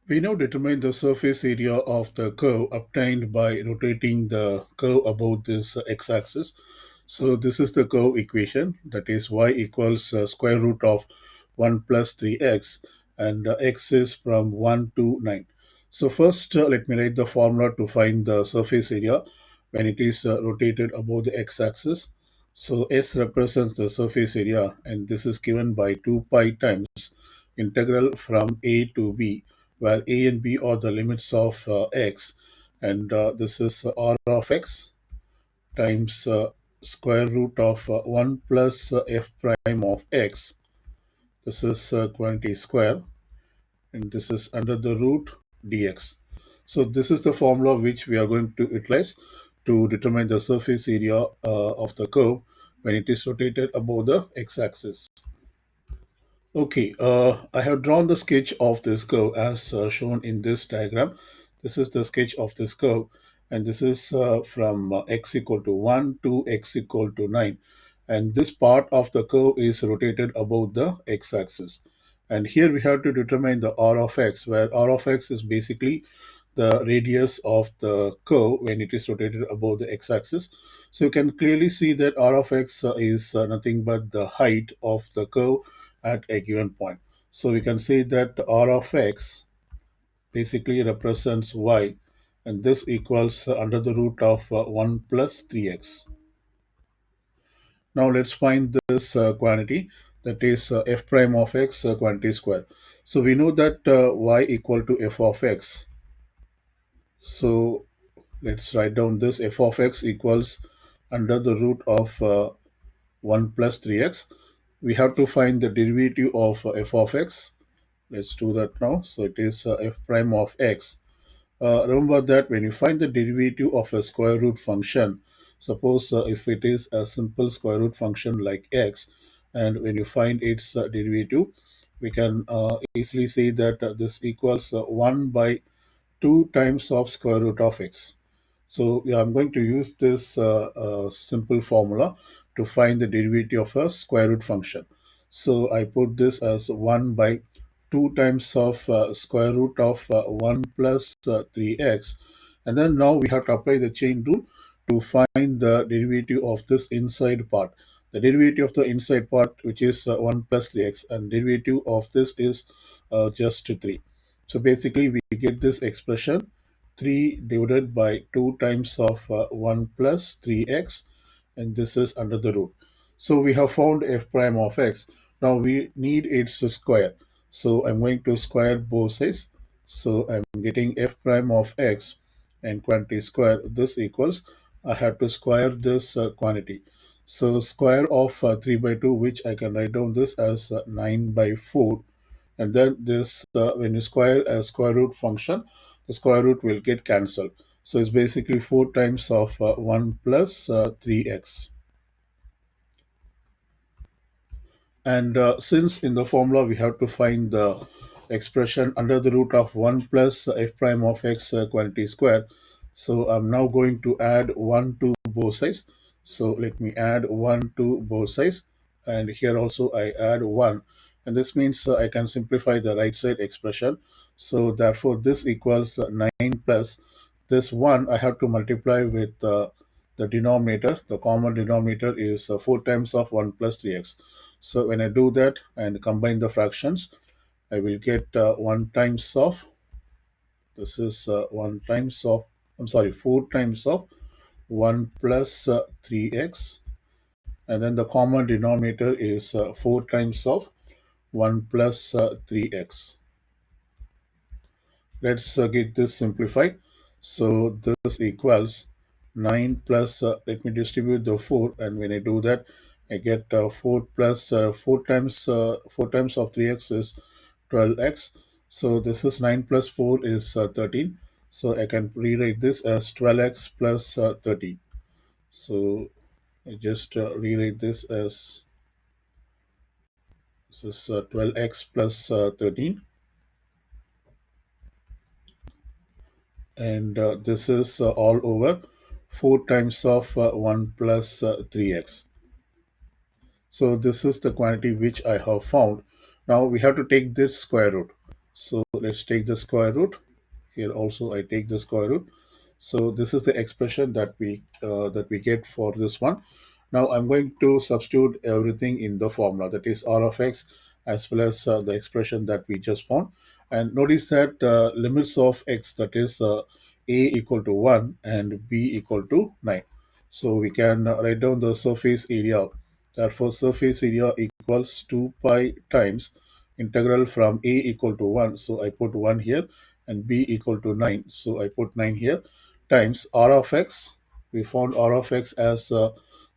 We now determine the surface area of the curve obtained by rotating the curve about this x-axis. So this is the curve equation, that is y equals square root of 1 plus 3x, and x is from 1 to 9. So first let me write the formula to find the surface area when it is rotated above the x-axis. So S represents the surface area, and this is given by 2 pi times integral from a to b, where a and b are the limits of x, and this is r of x times square root of 1 plus f prime of x. This is quantity square, and this is under the root dx. So this is the formula which we are going to utilize to determine the surface area of the curve when it is rotated above the x-axis. Okay, I have drawn the sketch of this curve as shown in this diagram. This is the sketch of this curve, and this is from x equal to 1 to x equal to 9. And this part of the curve is rotated above the x-axis. And here we have to determine the r of x, where r of x is basically the radius of the curve when it is rotated above the x-axis. So you can clearly see that r of x is nothing but the height of the curve at a given point. So we can say that r of x basically represents y, and this equals under the root of 1 plus 3x. Now let's find this quantity, that is f prime of x quantity square. So we know that y equal to f of x. So let's write down this f of x equals under the root of 1 plus 3x. We have to find the derivative of f of x. Let's do that now. So it is f prime of x. Remember that when you find the derivative of a square root function, suppose if it is a simple square root function like x, and when you find its derivative, we can easily say that this equals 1 by 2 times of square root of x. So yeah, I'm going to use this simple formula to find the derivative of a square root function. So I put this as 1 by 2 times of square root of 1 plus 3x. And then now we have to apply the chain rule to find the derivative of this inside part. The derivative of the inside part, which is 1 plus 3x, and derivative of this is just 3. So basically, we get this expression 3 divided by 2 times of 1 plus 3x, and this is under the root. So we have found f prime of x. Now we need its square. So I'm going to square both sides. So I'm getting f prime of x and quantity square. This equals, I have to square this quantity. So square of 3 by 2, which I can write down this as 9 by 4, and then this when you square a square root function, the square root will get cancelled. So it's basically 4 times of 1 plus 3x. And since in the formula we have to find the expression under the root of 1 plus f prime of x quantity square, so I'm now going to add 1 to both sides. So let me add 1 to both sides, and here also I add 1, and this means I can simplify the right side expression. So therefore this equals 9 plus this 1 I have to multiply with the denominator. The common denominator is 4 times of 1 plus 3x. So when I do that and combine the fractions, I will get 1 times of, this is 1 times of, I'm sorry, 4 times of 1 plus 3x. And then the common denominator is 4 times of 1 plus 3x. Let's get this simplified. So this equals 9 plus, let me distribute the 4, and when I do that, I get 4 plus 4 times of 3x is 12x. So this is 9 plus 4 is 13. So I can rewrite this as 12x plus 13. So I just rewrite this as, this is 12x plus 13, and this is all over 4 times of 1 plus 3x. So this is the quantity which I have found. Now we have to take this square root. So let's take the square root. Here also I take the square root. So this is the expression that we get for this one. Now I'm going to substitute everything in the formula, that is r of x as well as the expression that we just found. And notice that limits of x, that is a equal to 1 and b equal to 9. So we can write down the surface area. Therefore surface area equals 2 pi times integral from a equal to 1. So I put 1 here, and b equal to 9. So I put 9 here, times r of x. We found r of x as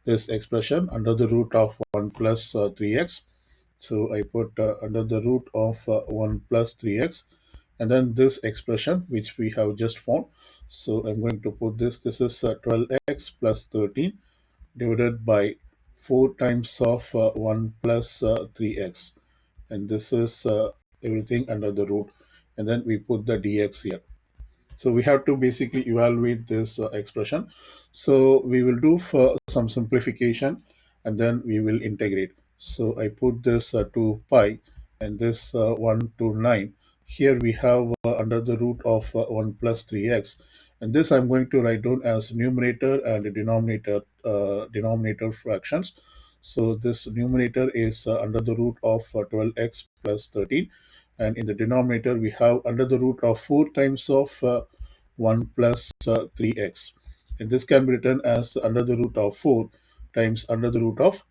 this expression under the root of 1 plus 3x. So I put under the root of 1 plus 3x, and then this expression which we have just found. So I'm going to put this. This is 12x plus 13 divided by 4 times of 1 plus 3x, and this is everything under the root, and then we put the dx here. So we have to basically evaluate this expression. So we will do for some simplification, and then we will integrate. So I put this 2 pi and this 1 to 9. Here we have under the root of 1 plus 3x. And this I'm going to write down as numerator and denominator fractions. So this numerator is under the root of 12x plus 13, and in the denominator we have under the root of 4 times of 1 plus 3x, and this can be written as under the root of 4 times under the root of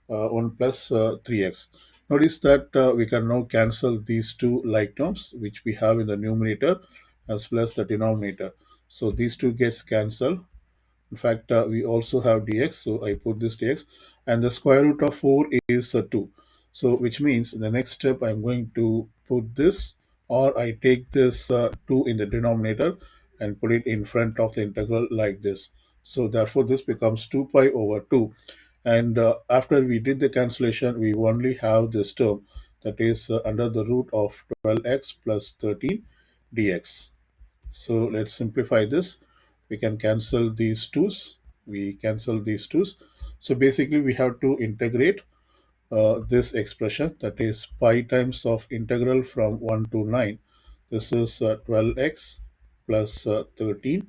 1 plus 3x. Notice that we can now cancel these two like terms which we have in the numerator as well as the denominator. So these two gets cancelled. In fact, we also have dx, so I put this dx, and the square root of 4 is 2. So which means in the next step I'm going to put this, or I take this 2 in the denominator and put it in front of the integral like this. So therefore this becomes 2 pi over 2, and after we did the cancellation we only have this term, that is under the root of 12x plus 13 dx. So let's simplify this. We can cancel these twos. We cancel these twos. So basically we have to integrate this expression, that is pi times of integral from 1 to 9. This is 12x plus 13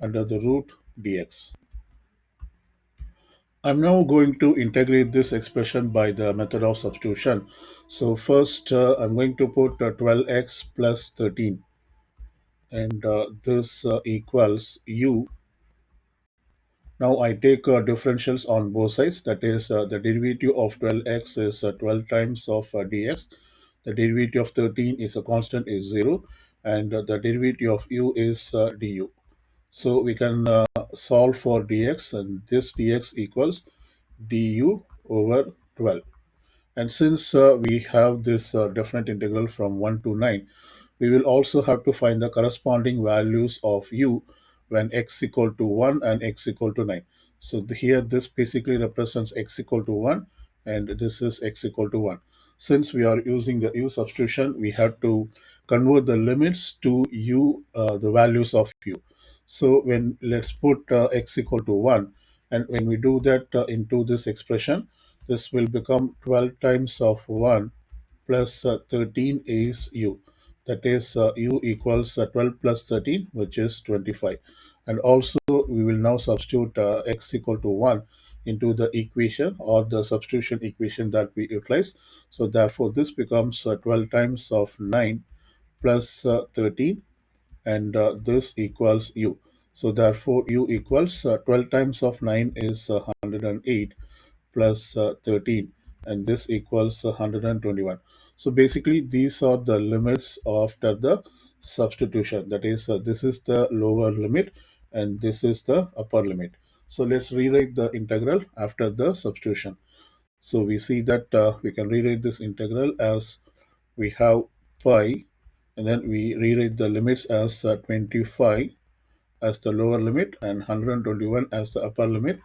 under the root dx. I'm now going to integrate this expression by the method of substitution. So first I'm going to put 12x plus 13, and this equals u. Now I take differentials on both sides. That is, the derivative of 12x is 12 times of dx. The derivative of 13 is a constant, is 0, and the derivative of u is du. So we can solve for dx, and this dx equals du over 12. And since we have this definite integral from 1 to 9, we will also have to find the corresponding values of u when x equal to 1 and x equal to 9. So here this basically represents x equal to 1, and this is x equal to 1. Since we are using the u substitution, we have to convert the limits to u, the values of u. So when let's put x equal to 1, and when we do that into this expression, this will become 12 times of 1 plus 13 is u. That is u equals 12 plus 13, which is 25. And also we will now substitute x equal to 1 into the equation, or the substitution equation that we utilize. So therefore this becomes 12 times of 9 plus 13, and this equals u. So therefore u equals 12 times of 9 is 108 plus 13, and this equals 121. So basically these are the limits after the substitution. That is, this is the lower limit and this is the upper limit. So let's rewrite the integral after the substitution. So we see that we can rewrite this integral as we have pi, and then we rewrite the limits as 25 as the lower limit and 121 as the upper limit,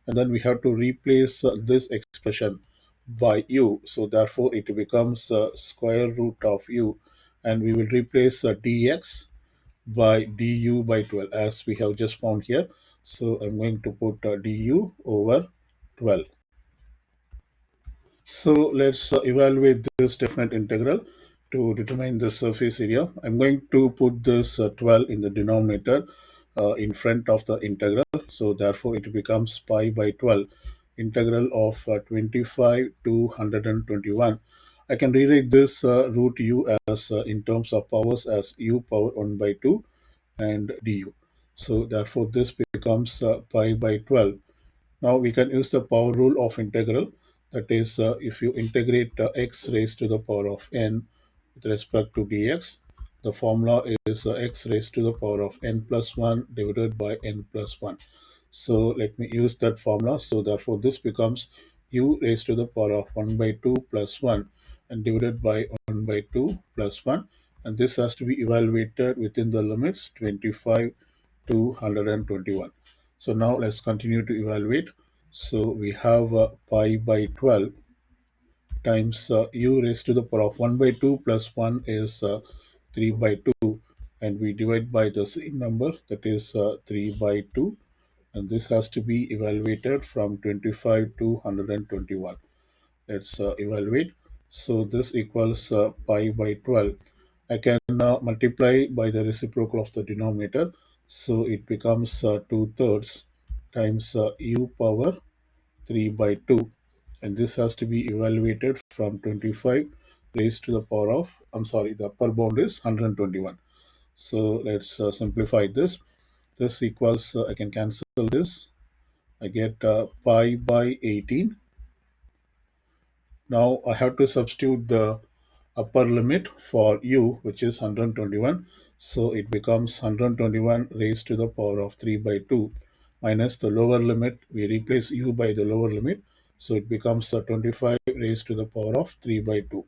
and then we have to replace this expression by u. So therefore it becomes square root of u, and we will replace dx by du by 12 as we have just found here. So I'm going to put du over 12. So let's evaluate this definite integral. To determine the surface area, I'm going to put this 12 in the denominator in front of the integral. So therefore it becomes pi by 12 integral of 25 to 121. I can rewrite this root u as in terms of powers as u power 1 by 2 and du. So therefore this becomes pi by 12. Now we can use the power rule of integral. That is, if you integrate x raised to the power of n with respect to dx, the formula is x raised to the power of n plus 1 divided by n plus 1. So let me use that formula. So therefore this becomes u raised to the power of 1 by 2 plus 1 and divided by 1 by 2 plus 1. And this has to be evaluated within the limits 25 to 121. So now let's continue to evaluate. So we have pi by 12 times u raised to the power of 1 by 2 plus 1 is 3 by 2, and we divide by the same number, that is 3 by 2, and this has to be evaluated from 25 to 121. Let's evaluate. So this equals pi by 12. I can multiply by the reciprocal of the denominator. So it becomes 2 thirds times u power 3 by 2. And this has to be evaluated from 25 raised to the power of, I'm sorry, the upper bound is 121. So let's simplify this. This equals, I can cancel this. I get pi by 18. Now I have to substitute the upper limit for u, which is 121. So it becomes 121 raised to the power of 3 by 2 minus the lower limit. We replace u by the lower limit. So it becomes 25 raised to the power of 3 by 2.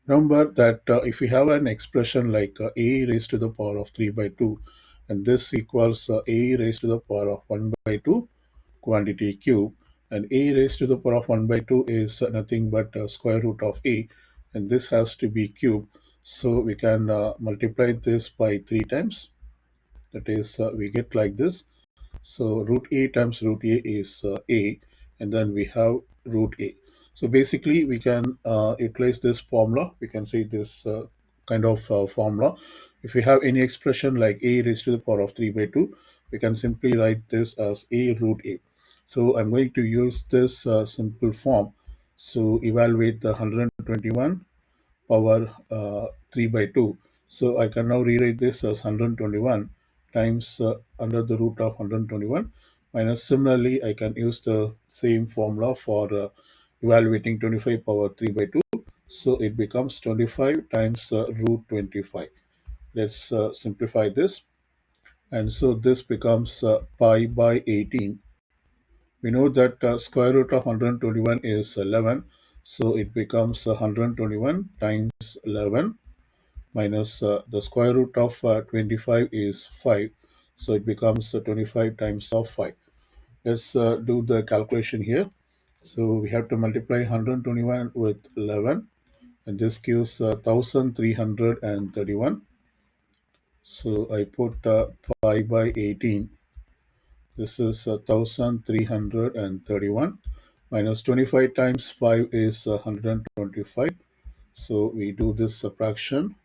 Remember that if we have an expression like a raised to the power of 3 by 2, and this equals a raised to the power of 1 by 2 quantity cube, and a raised to the power of 1 by 2 is nothing but square root of a, and this has to be cube. So we can multiply this by 3 times. That is, we get like this. So root a times root a is a, and then we have root a. So basically, we can utilize this formula. We can say this kind of formula. If we have any expression like a raised to the power of 3 by 2, we can simply write this as a root a. So I'm going to use this simple form to evaluate the 121 power 3 by 2. So I can now rewrite this as 121 times under the root of 121 minus. Similarly, I can use the same formula for evaluating 25 power 3 by 2. So it becomes 25 times root 25. Let's simplify this. And so this becomes pi by 18. We know that square root of 121 is 11. So it becomes 121 times 11 minus the square root of 25 is 5. So it becomes 25 times of 5. Let's do the calculation here. So we have to multiply 121 with 11, and this gives 1331. So I put pi by 18. This is 1331 minus 25 times 5 is 125. So we do this subtraction.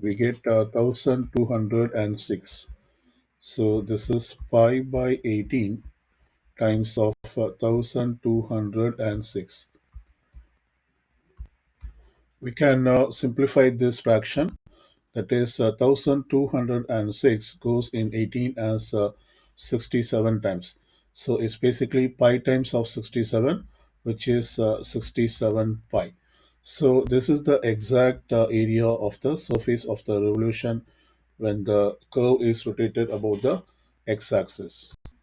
We get 1206. So this is pi by 18 times of 1206. We can now simplify this fraction. That is 1206 goes in 18 as 67 times. So it's basically pi times of 67, which is 67 pi. So this is the exact area of the surface of the revolution when the curve is rotated about the x-axis.